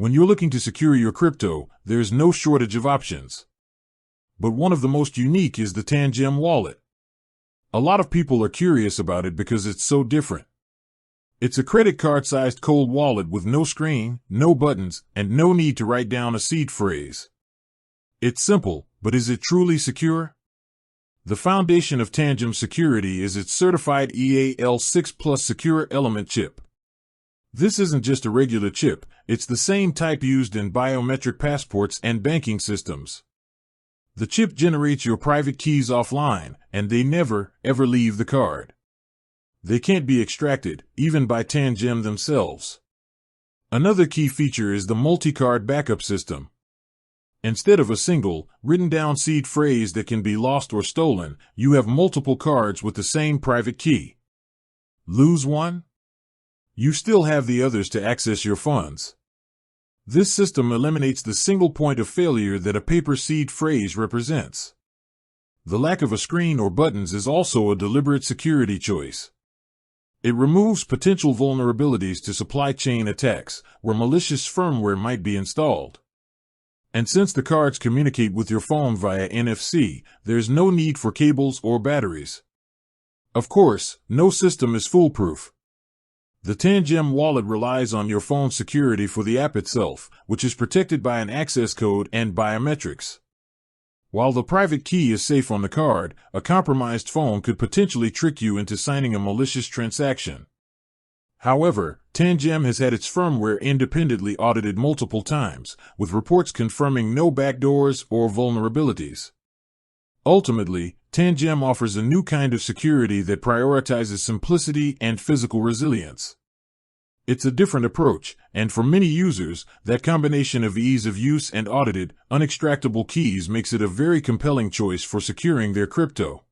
When you're looking to secure your crypto, there's no shortage of options. But one of the most unique is the Tangem Wallet. A lot of people are curious about it because it's so different. It's a credit card-sized cold wallet with no screen, no buttons, and no need to write down a seed phrase. It's simple, but is it truly secure? The foundation of Tangem security is its certified EAL6 Plus secure element chip. This isn't just a regular chip, it's the same type used in biometric passports and banking systems. The chip generates your private keys offline, and they never, ever leave the card. They can't be extracted, even by Tangem themselves. Another key feature is the multi-card backup system. Instead of a single, written-down seed phrase that can be lost or stolen, you have multiple cards with the same private key. Lose one? You still have the others to access your funds. This system eliminates the single point of failure that a paper seed phrase represents. The lack of a screen or buttons is also a deliberate security choice. It removes potential vulnerabilities to supply chain attacks, where malicious firmware might be installed. And since the cards communicate with your phone via NFC, there's no need for cables or batteries. Of course, no system is foolproof. The Tangem Wallet relies on your phone's security for the app itself, which is protected by an access code and biometrics. While the private key is safe on the card, a compromised phone could potentially trick you into signing a malicious transaction. However, Tangem has had its firmware independently audited multiple times, with reports confirming no backdoors or vulnerabilities. Ultimately, Tangem offers a new kind of security that prioritizes simplicity and physical resilience. It's a different approach, and for many users, that combination of ease of use and audited, unextractable keys makes it a very compelling choice for securing their crypto.